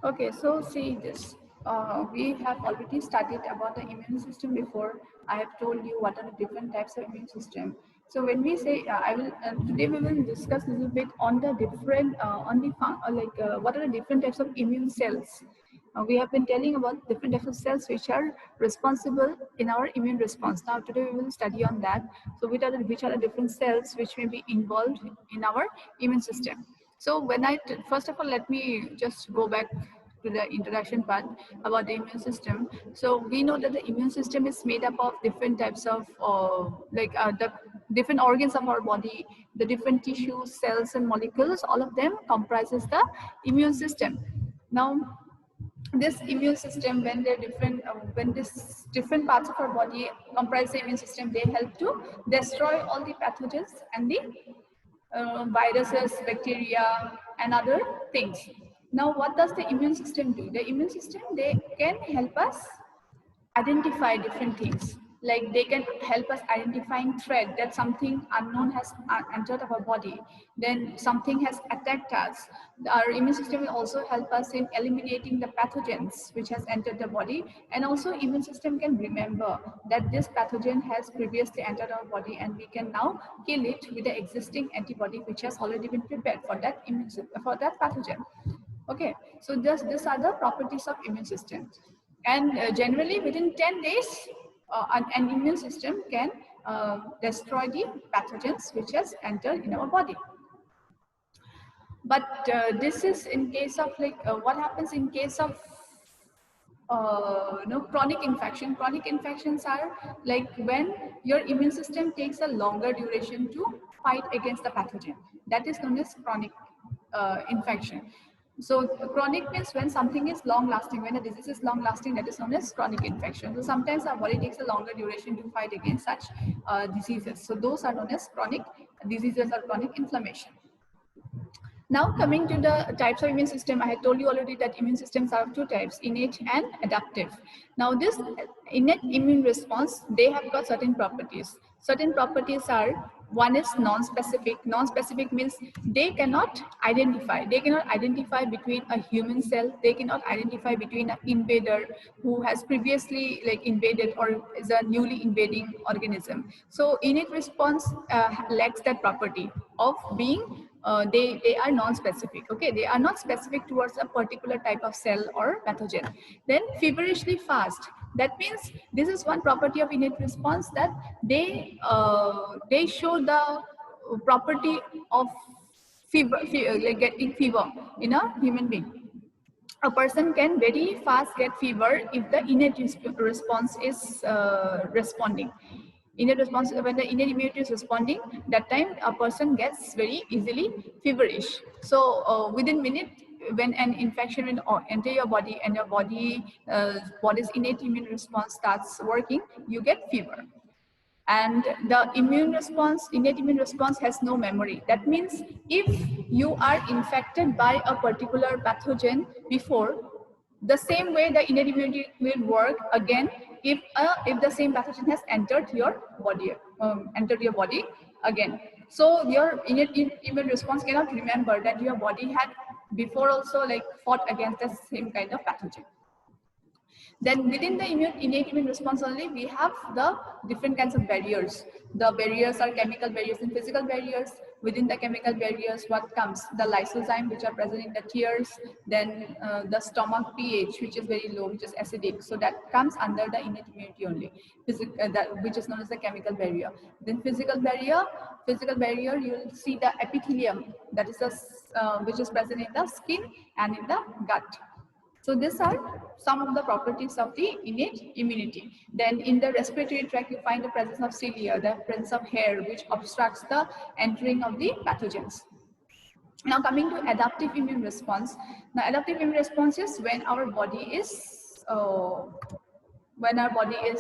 Okay, so see this. We have already studied about the immune system before. I have told you what are the different types of immune system. So when we say, I will today we will discuss a little bit on the different, what are the different types of immune cells. We have been telling about different types of cells which are responsible in our immune response. Now today we will study on that. So which are the different cells which may be involved in our immune system. So first of all, let me just go back to the introduction part about the immune system. So we know that the immune system is made up of different types of the different organs of our body, the different tissues, cells, and molecules. All of them comprises the immune system. Now, this immune system, when they're different, when this different parts of our body comprise the immune system, they help to destroy all the pathogens and the viruses, bacteria, and other things. Now, what does the immune system do? The immune system, they can help us identify different things. Like they can help us identifying threat that something unknown has entered our body, then something has attacked us. Our immune system will also help us in eliminating the pathogens which has entered the body, and also immune system can remember that this pathogen has previously entered our body and we can now kill it with the existing antibody which has already been prepared for that for that pathogen. Okay, so these are the properties of immune system. And generally within 10 days, an immune system can destroy the pathogens which has entered in our body. But this is in case of what happens in case of chronic infection. Chronic infections are like when your immune system takes a longer duration to fight against the pathogen. That is known as chronic infection. So chronic means when something is long lasting, when a disease is long lasting, that is known as chronic infection. So sometimes our body takes a longer duration to fight against such diseases. So those are known as chronic diseases or chronic inflammation. Now coming to the types of immune system, I had told you already that immune systems are of two types, innate and adaptive. Now this innate immune response, they have got certain properties. Certain properties are, one is non-specific. Non-specific means they cannot identify. They cannot identify between a human cell. They cannot identify between an invader who has previously invaded or is a newly invading organism. So innate response lacks that property of being they are non-specific. Okay, they are not specific towards a particular type of cell or pathogen. Then feverishly fast, that means this is one property of innate response, that they show the property of like getting fever in a human being. A person can very fast get fever if the innate response is responding. Innate response, when the innate immunity is responding, that time a person gets very easily feverish. So within minute, when an infection will enter your body and your body's innate immune response starts working, you get fever. And the innate immune response has no memory. That means if you are infected by a particular pathogen before, the same way the innate immunity will work again if the same pathogen has entered your body again. So your innate immune response cannot remember that your body had before also fought against the same kind of pathogen. Then within the innate immune response only, we have the different kinds of barriers. The barriers are chemical barriers and physical barriers. Within the chemical barriers, what comes? The lysozyme, which are present in the tears, then the stomach pH, which is very low, which is acidic. So that comes under the innate immunity only, which is known as the chemical barrier. Then physical barrier, you will see the epithelium, that is which is present in the skin and in the gut. So these are some of the properties of the innate immunity. Then in the respiratory tract, you find the presence of cilia, the presence of hair, which obstructs the entering of the pathogens. Now coming to adaptive immune response. Now adaptive immune response is when our body is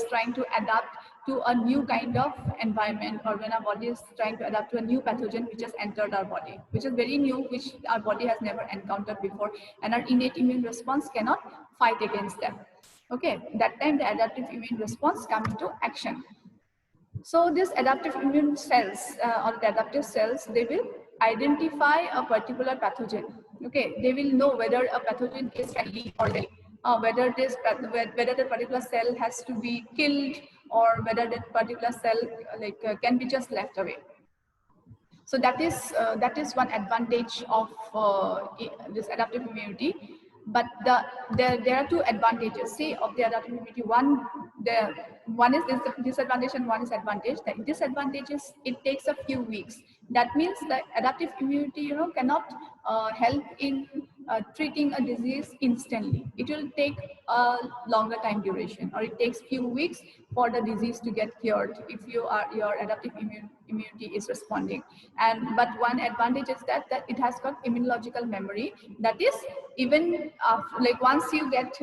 trying to adapt to a new kind of environment, or when our body is trying to adapt to a new pathogen which has entered our body, which is very new, which our body has never encountered before, and our innate immune response cannot fight against them. Okay, that time the adaptive immune response comes into action. So these adaptive immune cells or the adaptive cells, they will identify a particular pathogen. Okay, they will know whether a pathogen is friendly or deadly, whether the particular cell has to be killed, or whether that particular cell can be just left away. So that is one advantage of this adaptive immunity. But there are two advantages, say, of the adaptive immunity. One is this disadvantage and one is advantage. The disadvantage is it takes a few weeks. That means the adaptive immunity, cannot help in treating a disease instantly. It will take a longer time duration, or it takes few weeks for the disease to get cured if your adaptive immunity is responding. But one advantage is that it has got immunological memory. That is, even once you get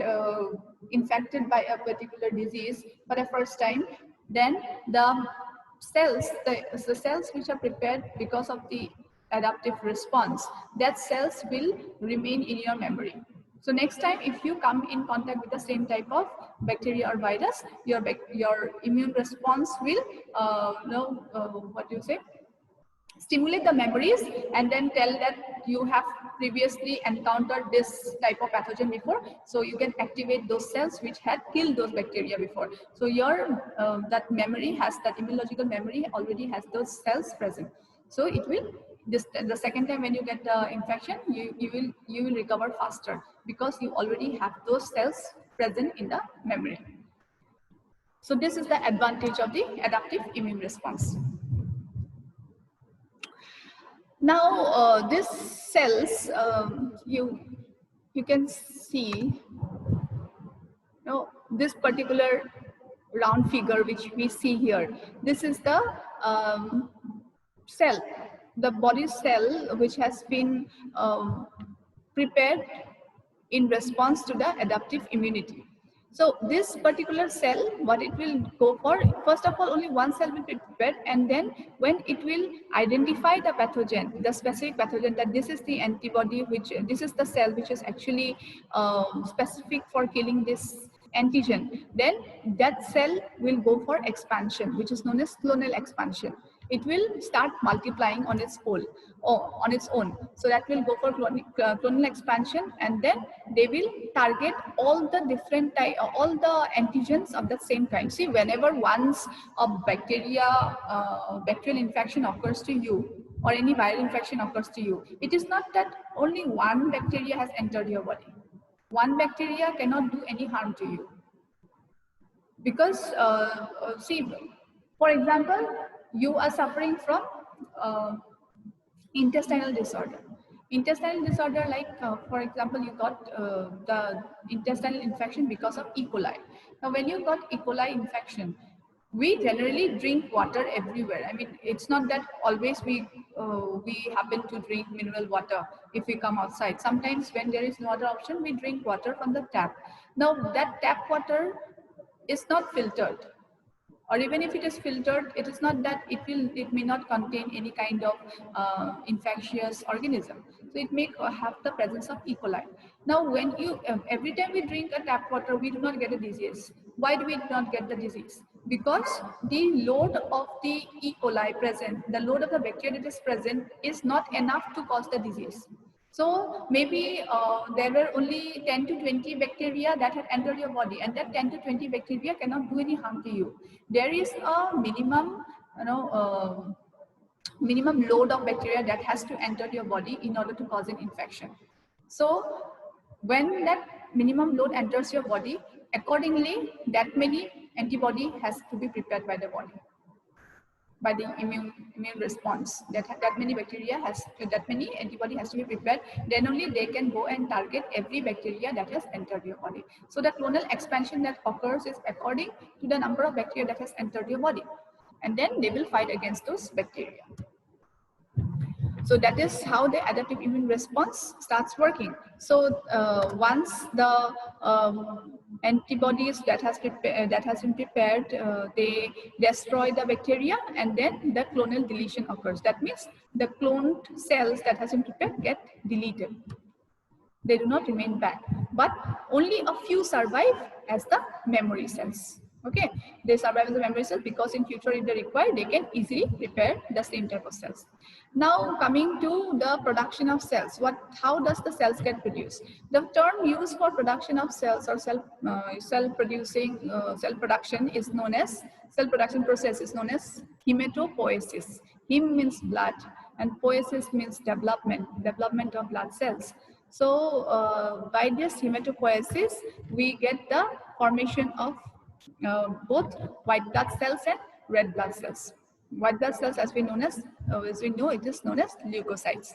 infected by a particular disease for the first time, then the cells which are prepared because of the adaptive response, that cells will remain in your memory. So next time if you come in contact with the same type of bacteria or virus, your immune response will stimulate the memories, and then tell that you have previously encountered this type of pathogen before, so you can activate those cells which had killed those bacteria before. So your that immunological memory already has those cells present. So it will, the second time when you get the infection, you will recover faster because you already have those cells present in the memory. So this is the advantage of the adaptive immune response. Now, these cells, you can see, this particular round figure which we see here. This is the cell, the body cell which has been prepared in response to the adaptive immunity. So this particular cell, what it will go for, first of all, only one cell will be prepared, and then when it will identify the pathogen, the specific pathogen, that this is the antibody, this is the cell which is actually specific for killing this antigen, then that cell will go for expansion, which is known as clonal expansion. It will start multiplying on its own. So that will go for clonal expansion, and then they will target all the different all the antigens of the same kind. See, whenever once a bacterial infection occurs to you, or any viral infection occurs to you, it is not that only one bacteria has entered your body. One bacteria cannot do any harm to you. Because, see, for example, you are suffering from intestinal disorder. Intestinal disorder, for example, you got the intestinal infection because of E. coli. Now, when you got E. coli infection, we generally drink water everywhere. I mean, it's not that always we happen to drink mineral water if we come outside. Sometimes when there is no other option, we drink water from the tap. Now, that tap water is not filtered, or even if it is filtered, it is not that it may not contain any kind of infectious organism. So it may have the presence of E. coli. Now, when you every time we drink a tap water, we do not get a disease. Why do we not get the disease? Because the load of the E. coli present, the load of the bacteria that is present, is not enough to cause the disease. So maybe there were only 10 to 20 bacteria that had entered your body, and that 10 to 20 bacteria cannot do any harm to you. There is a minimum, minimum load of bacteria that has to enter your body in order to cause an infection. So when that minimum load enters your body, accordingly, that many antibody has to be prepared by the body, by the immune response. That many bacteria that many antibody has to be prepared. Then only they can go and target every bacteria that has entered your body. So the clonal expansion that occurs is according to the number of bacteria that has entered your body, and then they will fight against those bacteria. So that is how the adaptive immune response starts working. So once the antibodies that has been prepared, they destroy the bacteria, and then the clonal deletion occurs. That means the cloned cells that has been prepared get deleted. They do not remain back, but only a few survive as the memory cells. Okay, they survive as a memory cell because in future if they require, they can easily repair the same type of cells. Now coming to the production of cells, how does the cells get produced? The term used for production of cells or cell production is known as, cell production process is known as hematopoiesis. Hem means blood and poiesis means development of blood cells. So by this hematopoiesis, we get the formation of both white blood cells and red blood cells. White blood cells, as we know, it is known as leukocytes.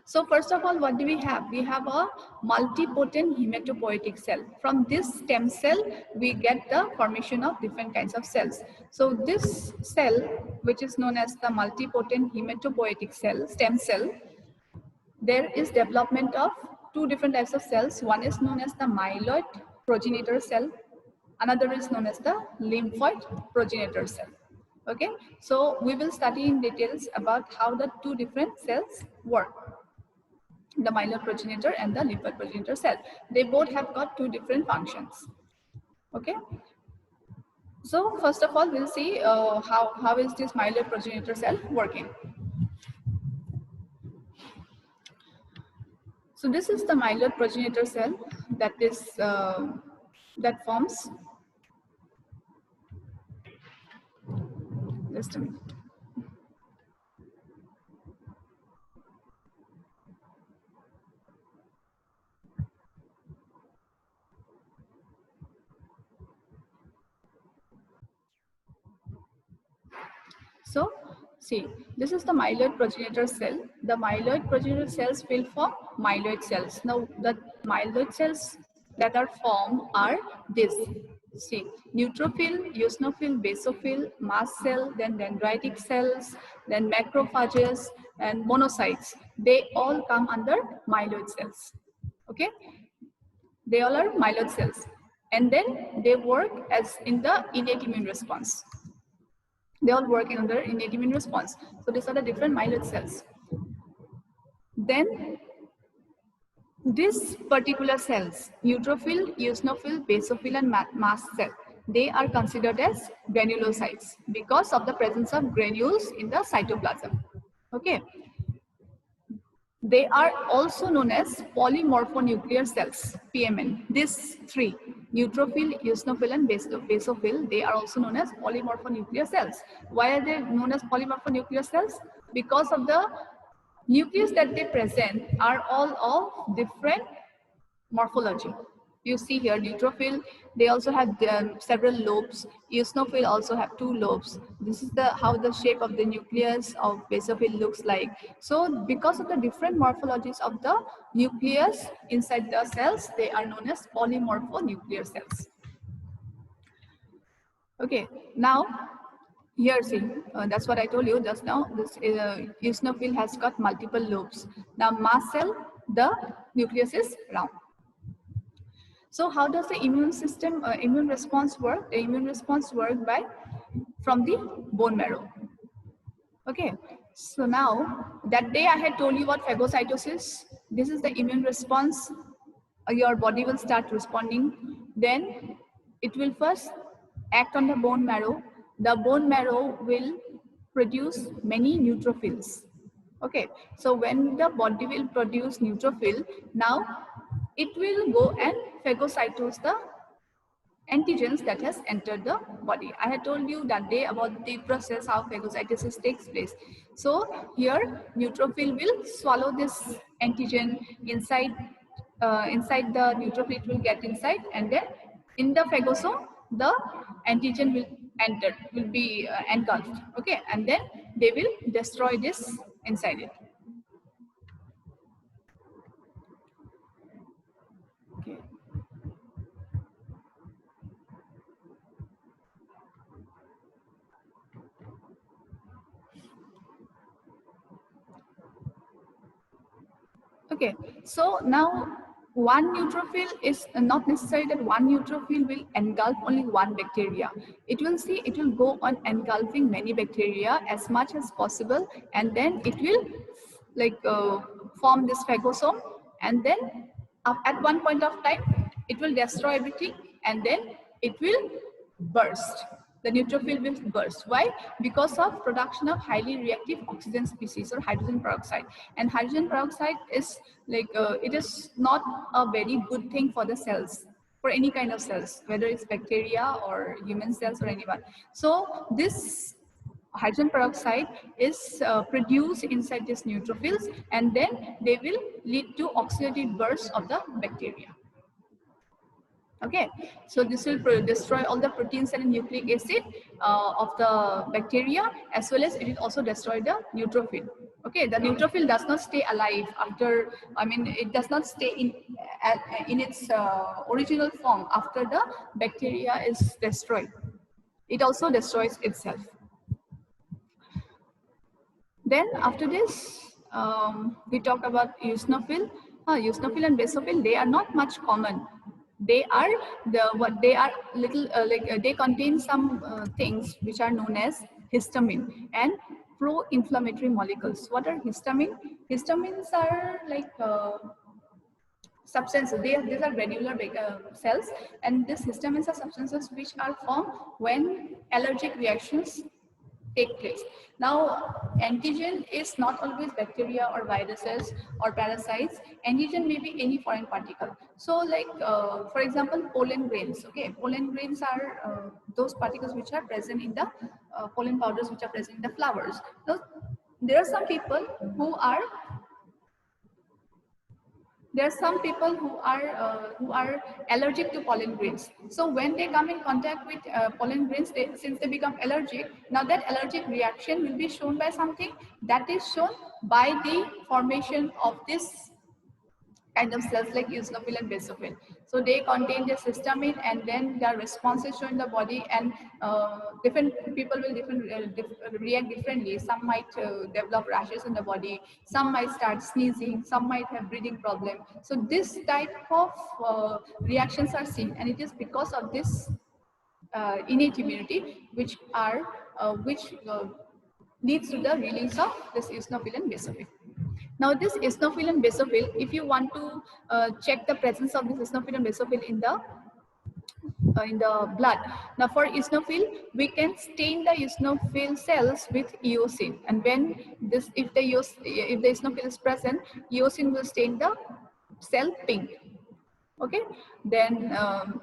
So first of all, what do we have? We have a multipotent hematopoietic cell. From this stem cell, we get the formation of different kinds of cells. So this cell, which is known as the multipotent hematopoietic cell, stem cell, there is development of two different types of cells. One is known as the myeloid progenitor cell. Another is known as the lymphoid progenitor cell. Okay, so we will study in details about how the two different cells work. The myeloid progenitor and the lymphoid progenitor cell. They both have got two different functions. Okay. So first of all, we'll see how is this myeloid progenitor cell working. So this is the myeloid progenitor cell that forms. Just a minute. So see, this is the myeloid progenitor cell. The myeloid progenitor cells will form myeloid cells. Now the myeloid cells that are formed are this. See, neutrophil, eosinophil, basophil, mast cell, then dendritic cells, then macrophages and monocytes. They all come under myeloid cells. Okay, they all are myeloid cells, and then they work as in the innate immune response. They all work under innate immune response. So these are the different myeloid cells. Then these particular cells, neutrophil, eosinophil, basophil and mast cell, they are considered as granulocytes because of the presence of granules in the cytoplasm. Okay. They are also known as polymorphonuclear cells, PMN. These three, neutrophil, eosinophil and basophil, they are also known as polymorphonuclear cells. Why are they known as polymorphonuclear cells? Because of the nucleus that they present are all of different morphology. You see here neutrophil, they also have several lobes. Eosinophil also have two lobes. This is how the shape of the nucleus of basophil looks like. So because of the different morphologies of the nucleus inside the cells, they are known as polymorphonuclear cells. Okay, now here see, that's what I told you just now. This eosinophil has got multiple lobes. Now mast cell, the nucleus is round. So how does the immune system, immune response work? The immune response works from the bone marrow. Okay, so now that day I had told you about phagocytosis. This is the immune response. Your body will start responding. Then it will first act on the bone marrow. The bone marrow will produce many neutrophils. Okay, so when the body will produce neutrophil, now it will go and phagocytose the antigens that has entered the body. I had told you that day about the process how phagocytosis takes place. So here neutrophil will swallow this antigen inside the neutrophil. It will get inside, and then in the phagosome the antigen will be engulfed. Okay, and then they will destroy this inside it. Okay. Okay, so now one neutrophil is not necessary that one neutrophil will engulf only one bacteria. It will go on engulfing many bacteria as much as possible, and then it will form this phagosome, and then at one point of time it will destroy everything, and then it will burst. The neutrophil will burst. Why? Because of production of highly reactive oxygen species or hydrogen peroxide. And hydrogen peroxide is like, it is not a very good thing for the cells, for any kind of cells, whether it's bacteria or human cells or anyone. So this hydrogen peroxide is produced inside these neutrophils, and then they will lead to oxidative burst of the bacteria. Okay, so this will destroy all the proteins and nucleic acid of the bacteria, as well as it will also destroy the neutrophil. Okay, the neutrophil does not stay alive after, I mean, it does not stay in its original form after the bacteria is destroyed. It also destroys itself. Then after this, we talk about eosinophil. Eosinophil and basophil, they are not much common. They are they contain some things which are known as histamine and pro-inflammatory molecules. What are histamine? Histamines are like substances. These are granular cells, and these histamines are substances which are formed when allergic reactions take place. Now, antigen is not always bacteria or viruses or parasites. Antigen may be any foreign particle. So, like for example, pollen grains. Okay, pollen grains are those particles which are present in the pollen powders which are present in the flowers. Now, there are some people who are allergic to pollen grains. So when they come in contact with pollen grains, since they become allergic, now that allergic reaction will be shown by something that is shown by the formation of this kind of cells like eosinophil and basophil. So they contain the histamine, and then their responses shown in the body, and different people will react differently. Some might develop rashes in the body, some might start sneezing, some might have breathing problem. So this type of reactions are seen, and it is because of this innate immunity which leads to the release of this eosinophil and basophil. Now this eosinophil and basophil, if you want to check the presence of this eosinophil and basophil in the blood. Now for eosinophil, we can stain the eosinophil cells with eosin, and when this, if the eosinophil is present, eosin will stain the cell pink. Okay, then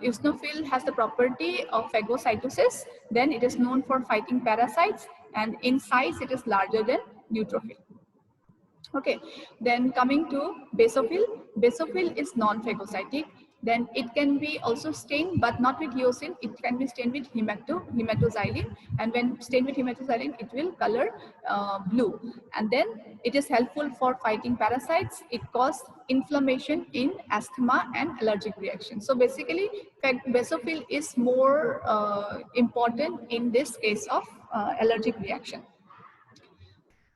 eosinophil has the property of phagocytosis. Then it is known for fighting parasites, and in size it is larger than neutrophil. Okay, then coming to basophil. Basophil is non-phagocytic. Then it can be also stained, but not with eosin. It can be stained with hematoxylin, and when stained with hematoxylin, it will color blue. And then it is helpful for fighting parasites. It causes inflammation in asthma and allergic reactions. So basically, basophil is more important in this case of allergic reaction.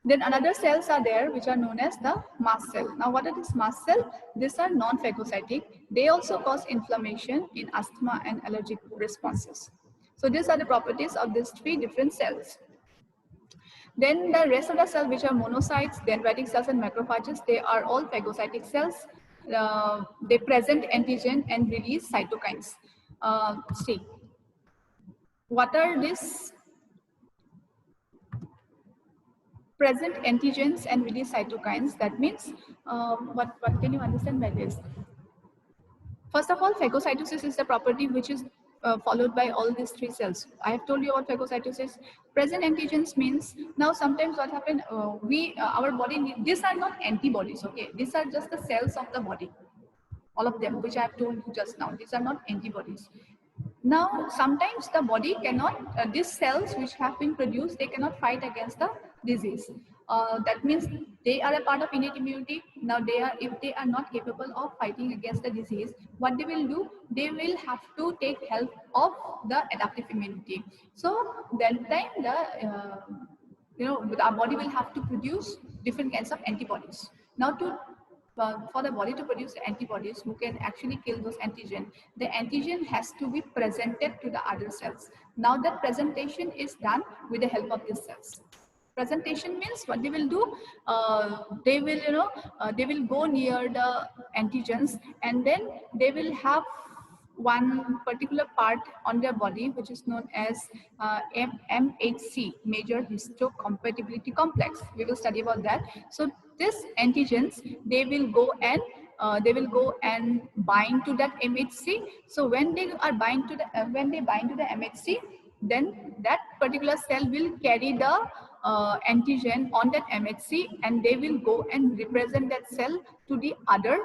Then another cells are there which are known as the mast cell. Now what are these mast cells? These are non-phagocytic. They also cause inflammation in asthma and allergic responses. So these are the properties of these three different cells. Then the rest of the cells, which are monocytes, dendritic cells and macrophages, they are all phagocytic cells. They present antigen and release cytokines. See, what are these? Present antigens and release cytokines. That means, what can you understand by this? First of all, phagocytosis is the property which is followed by all these three cells. I have told you about phagocytosis. Present antigens means, now sometimes what happens, our body, these are not antibodies, okay? These are just the cells of the body. All of them, which I have told you just now. These are not antibodies. Now, sometimes the body cannot, these cells which have been produced, they cannot fight against the disease. That means they are a part of innate immunity. Now, if they are not capable of fighting against the disease, what they will do, they will have to take help of the adaptive immunity. So, that time our body will have to produce different kinds of antibodies. Now, for the body to produce antibodies who can actually kill those antigen, the antigen has to be presented to the other cells. Now that presentation is done with the help of these cells. Presentation means what they will do, they will go near the antigens, and then they will have one particular part on their body which is known as MHC, major histocompatibility complex. We will study about that. So this antigens, they will go and bind to that MHC. So when they are bind to the MHC, then that particular cell will carry the antigen on that MHC, and they will go and represent that cell to the other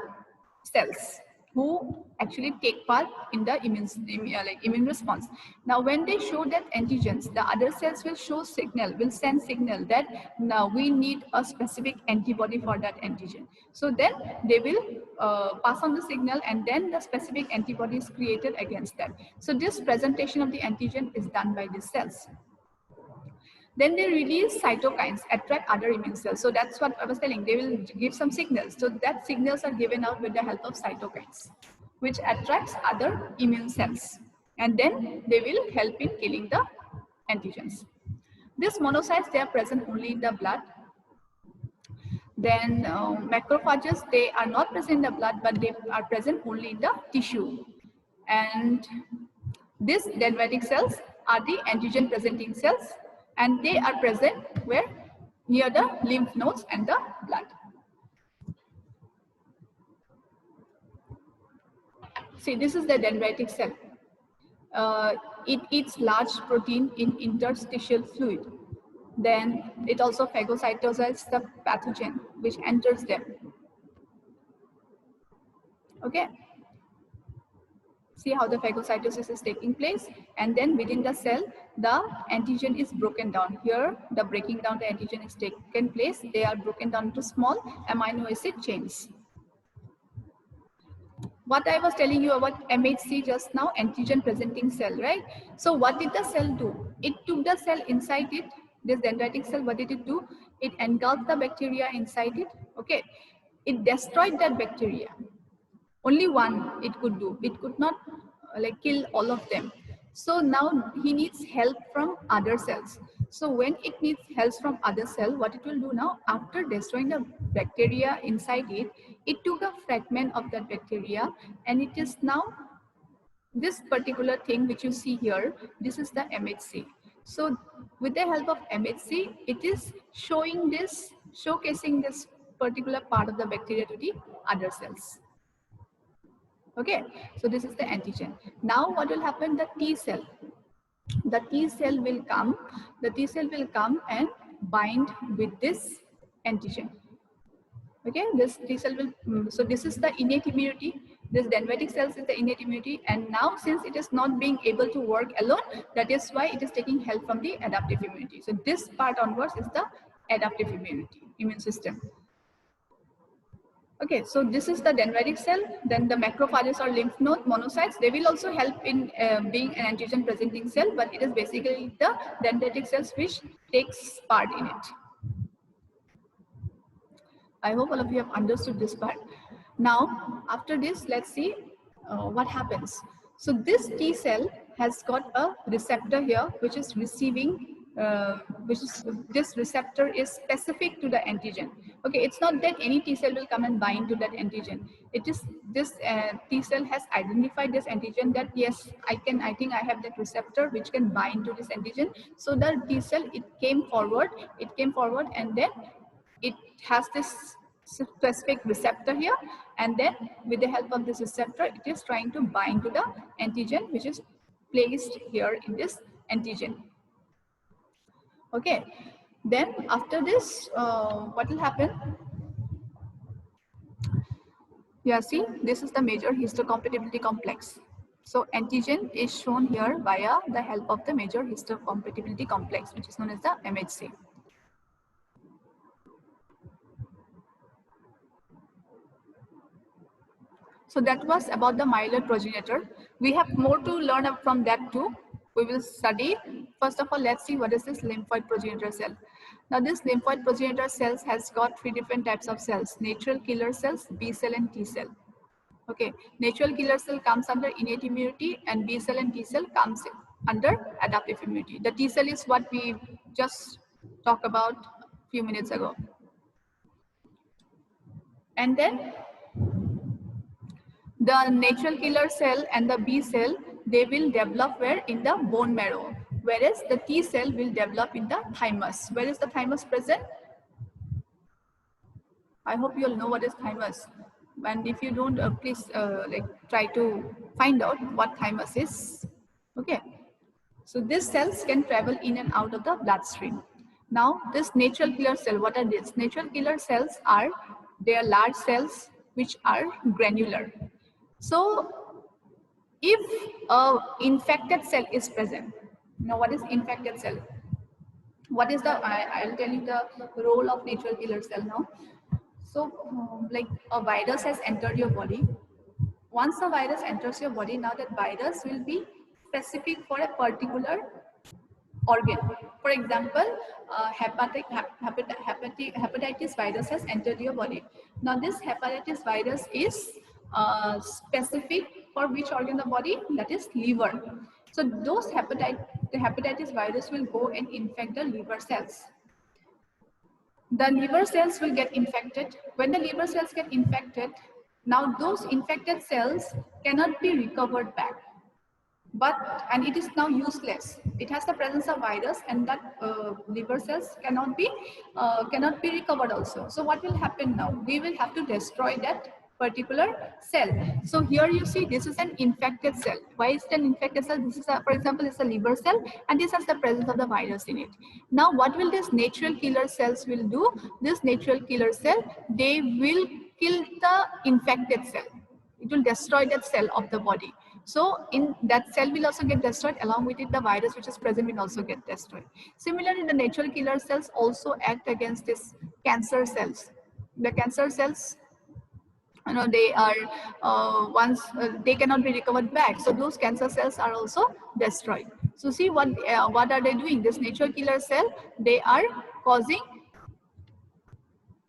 cells who actually take part in the immune response. Now, when they show that antigens, the other cells will send signal that now we need a specific antibody for that antigen. So then they will pass on the signal, and then the specific antibody is created against that. So this presentation of the antigen is done by these cells. Then they release cytokines, attract other immune cells. So that's what I was telling. They will give some signals. So that signals are given out with the help of cytokines, which attracts other immune cells. And then they will help in killing the antigens. These monocytes, they are present only in the blood. Then macrophages, they are not present in the blood, but they are present only in the tissue. And these dendritic cells are the antigen presenting cells, and they are present where? Near the lymph nodes and the blood. See, this is the dendritic cell. It eats large protein in interstitial fluid. Then it also phagocytoses the pathogen which enters them. Okay. See how the phagocytosis is taking place, and then within the cell, the antigen is broken down. Here, the breaking down the antigen is taken place. They are broken down into small amino acid chains. What I was telling you about MHC just now, antigen presenting cell, right? So what did the cell do? It took the cell inside it, this dendritic cell, what did it do? It engulfed the bacteria inside it, okay? It destroyed that bacteria. Only one it could do. It could not kill all of them. So now he needs help from other cells. So when it needs help from other cell, what it will do now, after destroying the bacteria inside it, it took a fragment of that bacteria, and it is now this particular thing which you see here, this is the MHC. So with the help of MHC, it is showcasing this particular part of the bacteria to the other cells. Okay, so this is the antigen. Now what will happen? The T cell. The T cell will come. The T cell will come and bind with this antigen. Okay, this T cell will. So this is the innate immunity. This dendritic cells is the innate immunity, and now since it is not being able to work alone, that is why it is taking help from the adaptive immunity. So this part onwards is the adaptive immunity, immune system. Okay, so this is the dendritic cell. Then the macrophages or lymph node monocytes, they will also help in being an antigen presenting cell, but it is basically the dendritic cells which takes part in it. I hope all of you have understood this part. Now, after this, let's see what happens. So this T cell has got a receptor here, which is receiving this receptor is specific to the antigen. Okay, it's not that any T cell will come and bind to that antigen. It is this T cell has identified this antigen that yes, I think I have that receptor which can bind to this antigen. So the T cell, it came forward, and then it has this specific receptor here, and then with the help of this receptor, it is trying to bind to the antigen which is placed here in this antigen. Okay, then after this, what will happen? Yeah, see, this is the major histocompatibility complex. So antigen is shown here via the help of the major histocompatibility complex, which is known as the MHC. So that was about the myeloid progenitor. We have more to learn from that too. We will study. First of all, let's see what is this lymphoid progenitor cell. Now this lymphoid progenitor cells has got three different types of cells: natural killer cells, B cell and T cell. Okay, natural killer cell comes under innate immunity, and B cell and T cell comes under adaptive immunity. The T cell is what we just talked about a few minutes ago. And then The natural killer cell and the B cell, they will develop where? In the bone marrow. Whereas the T cell will develop in the thymus. Where is the thymus present? I hope you'll know what is thymus. And if you don't, please like try to find out what thymus is. Okay. So these cells can travel in and out of the bloodstream. Now, this natural killer cell, what are these? Natural killer cells are, they are large cells which are granular. So if a infected cell is present, now what is infected cell? What is the, I'll tell you the role of natural killer cell now. So like a virus has entered your body. Once a virus enters your body, now that virus will be specific for a particular organ. For example, hepatitis virus has entered your body. Now this hepatitis virus is specific for which organ of the body? That is liver. So those the hepatitis virus will go and infect the liver cells. The liver cells will get infected. When the liver cells get infected, now those infected cells cannot be recovered back. And it is now useless. It has the presence of virus, and that liver cells cannot be recovered also. So what will happen now? We will have to destroy that particular cell. So here you see this is an infected cell. Why is it an infected cell? This is for example, it's a liver cell, and this has the presence of the virus in it. Now what will this natural killer cells will do? This natural killer cell, they will kill the infected cell. It will destroy that cell of the body. So in that cell will also get destroyed, along with it the virus which is present will also get destroyed. Similarly, the natural killer cells also act against these cancer cells. The cancer cells, you know, they are once they cannot be recovered back. So those cancer cells are also destroyed. So see what are they doing? This natural killer cell, they are causing,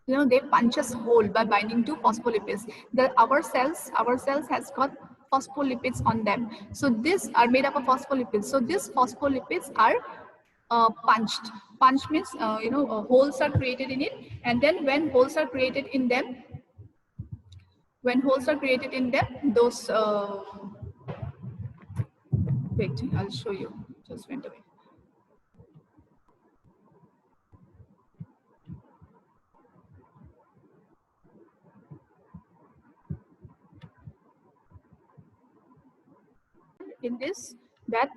you know, they punch us hole by binding to phospholipids. Our cells has got phospholipids on them. So these are made up of phospholipids. So these phospholipids are punched. Punch means, you know, holes are created in it. And then when holes are created in them, those, wait, I'll show you, just went away. In this, that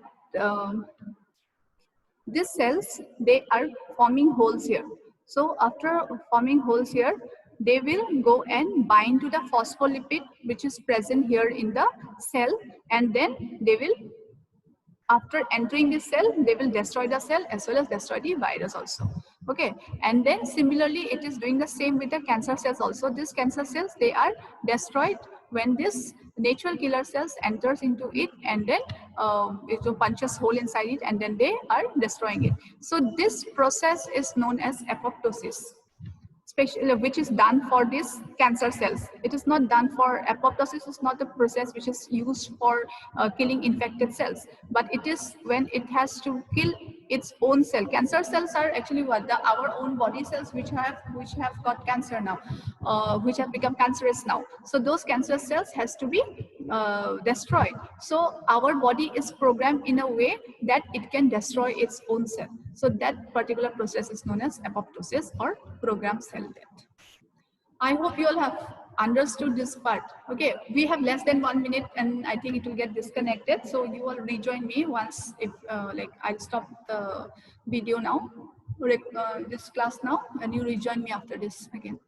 these cells, they are forming holes here. So after forming holes here, they will go and bind to the phospholipid which is present here in the cell, and then they will, after entering this cell, they will destroy the cell as well as destroy the virus also. Okay, and then similarly it is doing the same with the cancer cells also. These cancer cells, they are destroyed when this natural killer cells enters into it, and then it punches hole inside it, and then they are destroying it. So this process is known as apoptosis, which is done for these cancer cells. It is not done for apoptosis. Is not a process which is used for killing infected cells, but it is when it has to kill its own cell. Cancer cells are actually what, our own body cells which have got cancer now, which have become cancerous now. So those cancer cells has to be destroyed. So our body is programmed in a way that it can destroy its own cell. So that particular process is known as apoptosis or programmed cell death. I hope you all have understood this part. Okay, we have less than 1 minute and I think it will get disconnected. So you will rejoin me once, if like I'll stop the video now, this class now, and you rejoin me after this again.